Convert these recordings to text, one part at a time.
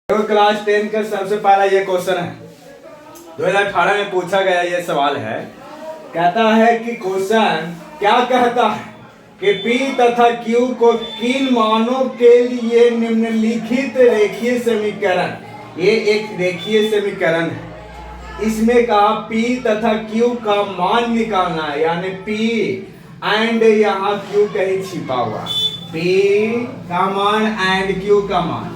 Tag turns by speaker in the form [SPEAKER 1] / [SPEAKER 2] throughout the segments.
[SPEAKER 1] तो क्लास 10 का सबसे पहला ये क्वेश्चन है 2018 में पूछा गया ये सवाल है। कहता है कि क्वेश्चन क्या कहता है कि P तथा Q को किन मानों के लिए निम्नलिखित रेखीय समीकरण, ये एक रेखीय समीकरण है, इसमें कहा P तथा Q का मान निकालना है, यानी P एंड यहाँ Q कहीं छिपा हुआ, P का मान एंड Q का मान।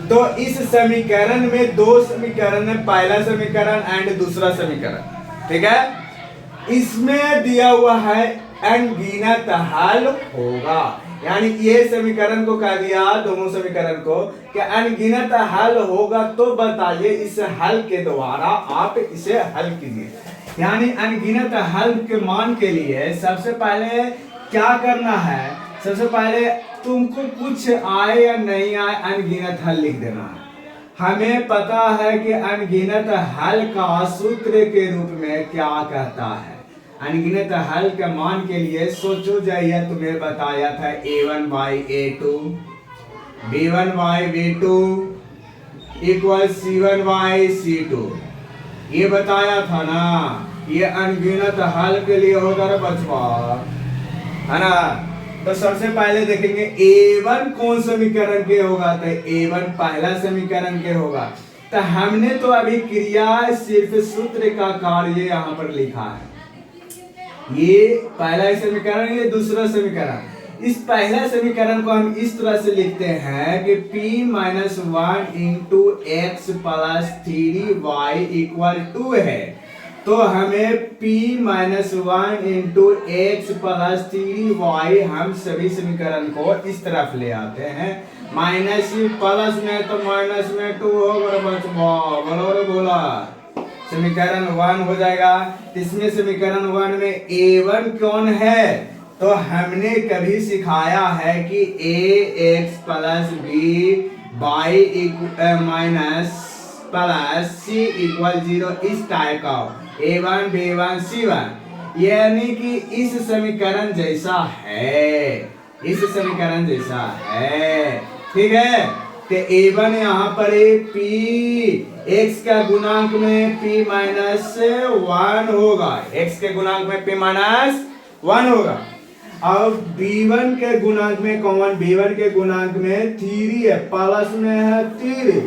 [SPEAKER 1] तो इस समीकरण में दो समीकरण है, पहला समीकरण एंड दूसरा समीकरण, ठीक है। इसमें दिया हुआ है अनगिनत हल होगा, यानी ये समीकरण को कह दिया दोनों समीकरण को कि अनगिनत हल होगा। तो बताइए इस हल के द्वारा आप इसे हल कीजिए, यानी अनगिनत हल के मान के लिए सबसे पहले क्या करना है, सबसे पहले तुमको कुछ आए या नहीं आए अनगिनत हल लिख देना है। हमें पता है कि अनगिनत हल का सूत्र के रूप में क्या कहता है। अनगिनत हल के मान के लिए सोचो जाइए, तुम्हें बताया था a1 by a2 b1 by b2 equal c1 by c2, ये बताया था ना। ये अनगिनत हल के लिए होगा रे बचवा, है ना। तो सबसे पहले देखेंगे a1 कौन समीकरण के होगा, तो a1 पहला समीकरण के होगा। तो हमने तो अभी क्रिया सिर्फ सूत्र का कार्य यहाँ पर लिखा है, ये पहला समीकरण, ये दूसरा समीकरण। इस पहला समीकरण को हम इस तरह से लिखते हैं कि p minus 1 into x plus 3y equal 2 है। तो हमें p minus 1 into x plus 3y, हम सभी समीकरण को इस तरफ ले आते हैं, माइनस प्लस में तो माइनस में 2 होगा बचवा, बोला समीकरण 1 हो जाएगा। इसमें समीकरण 1 में a1 कौन है, तो हमने कभी सिखाया है कि ax plus b by minus plus c equal 0, इस टाइप का a1 b1 c1, यानी कि इस समीकरण जैसा है, इस समीकरण जैसा है, ठीक है। तो a1 यहाँ पर p x का गुणांक में p माइनस 1 होगा, x के गुणांक में p माइनस 1 होगा। अब b1 के गुणांक में कॉमन, b1 के गुणांक में 3 है, प्लस में है 3,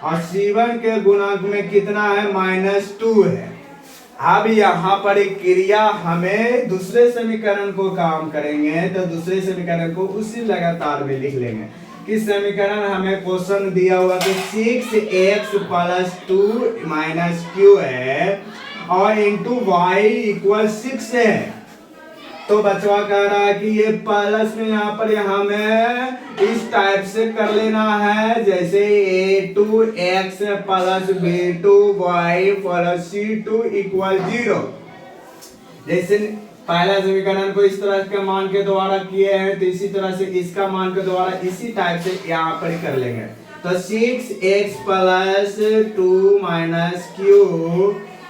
[SPEAKER 1] और c1 के गुणांक में कितना है, माइनस 2 है। अब यहाँ पर एक क्रिया हमें दूसरे समीकरण को काम करेंगे, तो दूसरे समीकरण को उसी लगातार में लिख लेंगे कि समीकरण हमें क्वेश्चन दिया हुआ कि 6x प्लस 2 माइनस q है और इंटू y इक्वल 6 है। तो बचवा कह रहा है कि ये प्लस में यहाँ पर हमें इस टाइप से कर लेना है, जैसे a2x plus b2y plus c2 equal 0। जैसे पहला समीकरण को इस तरह के मान के द्वारा किए हैं, तो इसी तरह से इसका मान के द्वारा इसी टाइप से यहाँ पर कर लेंगे। तो 6x plus 2 minus q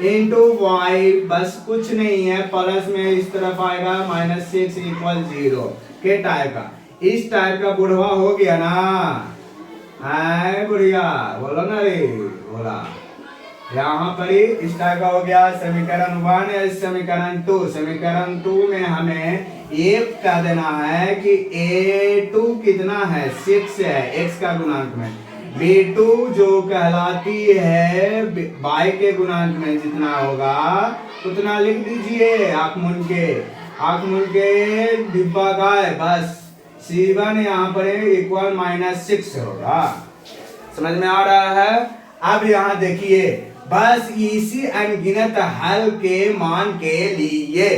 [SPEAKER 1] into y, बस कुछ नहीं है, प्लस में इस तरफ आएगा माइनस 6 इक्वल 0 के टाइप का, इस टाइप का बुढ़वा हो गया ना, है बुढ़िया, बोलो ना रे, बोला यहाँ पर इस टाइप का हो गया समीकरण 1 है। समीकरण 2, समीकरण 2 में हमें ये कह देना है कि a2 कितना है, 6 है x का गुणांक में, b2 जो कहलाती है y के गुणांक में जितना होगा उतना लिख दीजिए, आँख मूंद के डिब्बा का है, बस c1 यहाँ पर इक्वल माइनस 6 होगा। समझ में आ रहा है। अब यहाँ देखिए, बस इसी अनगिनत हल के मान के लिए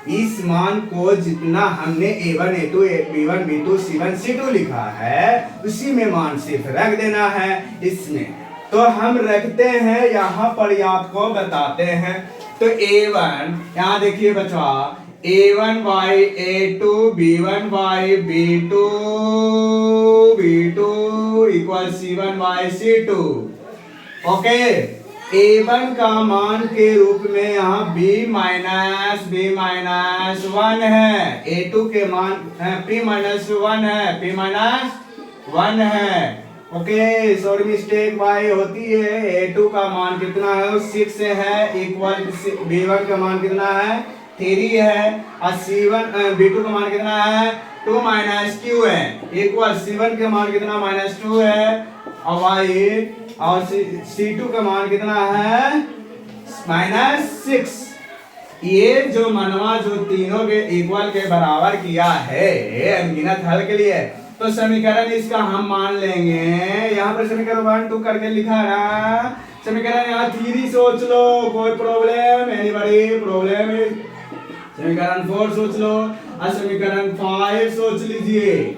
[SPEAKER 1] इस मान को जितना हमने a1 a2 b1 b2 c1 c2 लिखा है उसी में मान सिर्फ रख देना है इसमें। तो हम रखते हैं, यहाँ पर आपको बताते हैं। तो a1 यहाँ देखिए बच्चा, a1 by a2 b1 by b2 equal c1 by c2। Okay, a1 का मान के रूप में यहाँ b माइनस 1 है, a2 के मान p माइनस 1 है, p माइनस 1 है। ओके सॉरी मिस्टेक वाई होती है। A2 का मान कितना है, 6 है, इक्वल B1 का मान कितना है, 3 है, और B2 का मान कितना है, 2 माइनस Q है, इक्वल C1 का मान कितना, -2 है, और Y और C2 का मान कितना है, -6। ये जो मनवा जो तीनों के इक्वल के बराबर किया है अनगिनत हल के लिए, तो समीकरण इसका हम मान लेंगे। यहाँ पर समीकरण 1 2 करके लिखा है ना, समीकरण यहाँ 3 सोच लो, कोई प्रॉब्लम, एनीबॉडी प्रॉब्लम। समीकरण 4 सोच लो और समीकरण 5 सोच लीजिए।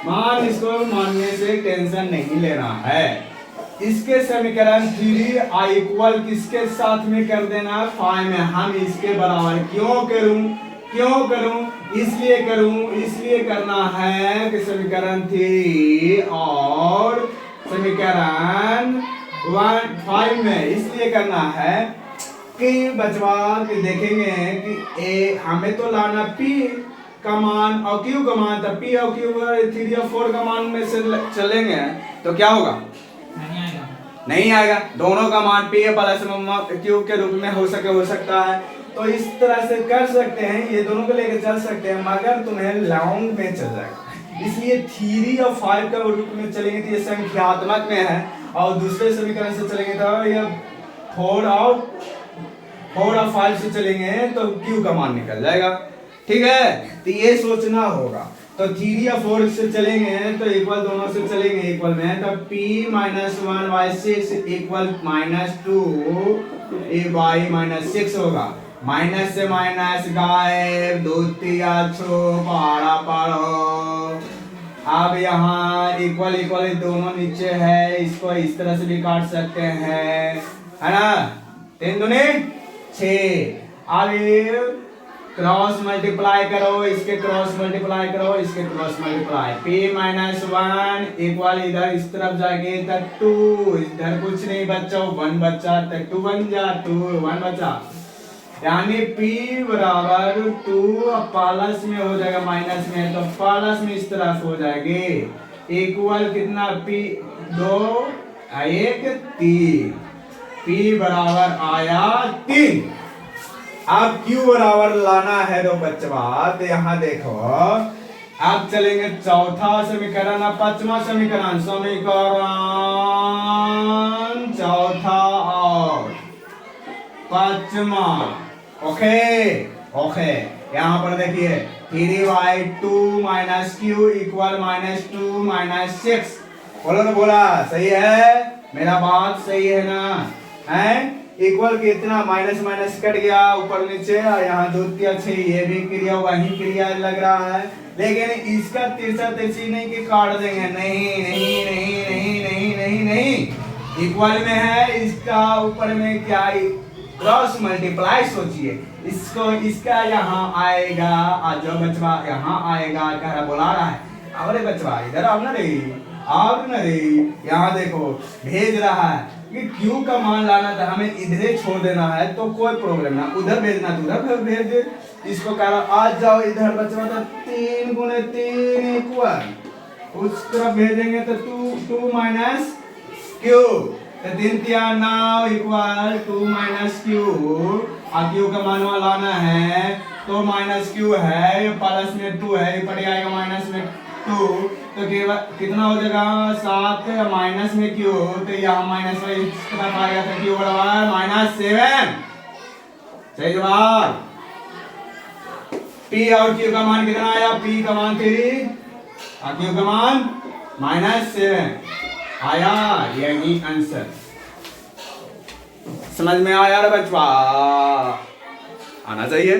[SPEAKER 1] मान इसको मानने से टेंशन नहीं लेना है। इसके समीकरण 3 इक्वल किसके साथ में कर देना, 5 में। हम इसके बराबर क्यों करूं, इसलिए करना है कि समीकरण 3 और समीकरण 5 में इसलिए करना है कि बचवा के देखेंगे कि हमें तो लाना P का मान और Q का मान, तब P और Q 3 और 4 का मान में से चलेंगे तो क्या होगा, नहीं आएगा। दोनों का मान P प्लस Q के रूप में हो सकता है। तो इस तरह से कर सकते हैं, ये दोनों को लेकर चल सकते हैं, मगर तुम्हें लॉन्ग में चल जाएगा। इसलिए 3 और 5 का रूप में चलेंगे तो ये संख्यात्मक में है, और दूसरे समीकरण से चलेंगे तो ये 4 और 5 से चलेंगे तो Q का मान निकल जाएगा। ठीक है, तो ये सोचना होगा। तो 3 और 4 से चलेंगे तो इक्वल दोनों से चलेंगे इक्वल में, तो P -1/6 इक्वल -2 होगा। माइनस से माइनस गायब, 2 3 छो पढ़ो। अब यहाँ इक्वल दोनों नीचे है, इसको इस तरह से भी काट सकते हैं, है ना, 3 दूनी 6। अब क्रॉस मल्टीप्लाई करो, इसके क्रॉस मल्टीप्लाई करो, इसके क्रॉस मल्टीप्लाई, P -1 इक्वल इधर इस तरफ जाएंगे तक 2, इधर कुछ नहीं बच्चा, 1 बच्चा, तक 2 बन जा, 2 1 बचा, यानी P बराबर 2 प्लस में हो जाएगा, माइनस में तो प्लस में इस तरफ हो जाएगी, इक्वल कितना P 2 1 3, P बराबर आया 3। अब Q बराबर लाना है तो बच्चा, तो यहाँ देखो, अब चलेंगे चौथा समीकरण, अब पांचवा समीकरण, चौथा और पांचवा। ओके यहाँ पर देखिए 3y2 - Q इक्वल -2 - 6। बोला सही है, मेरा बात सही है ना, है इक्वल कितना, माइनस कट गया ऊपर नीचे, यहाँ 2 3 6, ये भी क्रिया वही क्रिया लग रहा है, लेकिन इसका तिरछा तिरछी नहीं कि काट देंगे, नहीं, इक्वल में है, इसका ऊपर में क्या क्रॉस मल्टीप्लाई, सोचिए इसको, इसका यहाँ आएगा, और जो बचवा यहाँ आएगा, कह रहा बुला रहा है, अरे बचवा इधर आओ ना रे, यहाँ देखो भेज रहा है कि Q का मान लाना था, हमें इधर छोड़ देना है तो कोई प्रॉब्लम ना, उधर भेजना तो उधर भेज दे, इसको कह रहा आज जाओ इधर बचवा, तो 3 × 3 इक्वल, उस तरफ भेजेंगे तो 2 माइनस Q, तो 3 3 9 इक्वल 2 माइनस Q, और Q का मान लाना है तो -Q है, प्लस में 2 है, पड़ जाएगा माइनस में 2, तो केवल कितना हो जाएगा 7, माइनस में Q, तो यहाँ माइनस में इस तरफ आ गया था, Q बराबर -7। सही जवाब। P और Q का मान कितना आया, P का मान 3 और Q का मान -7 आया, यही आंसर। समझ में आया रे बच्चा, आना चाहिए,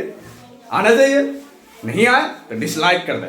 [SPEAKER 1] नहीं आया तो डिसलाइक कर दे।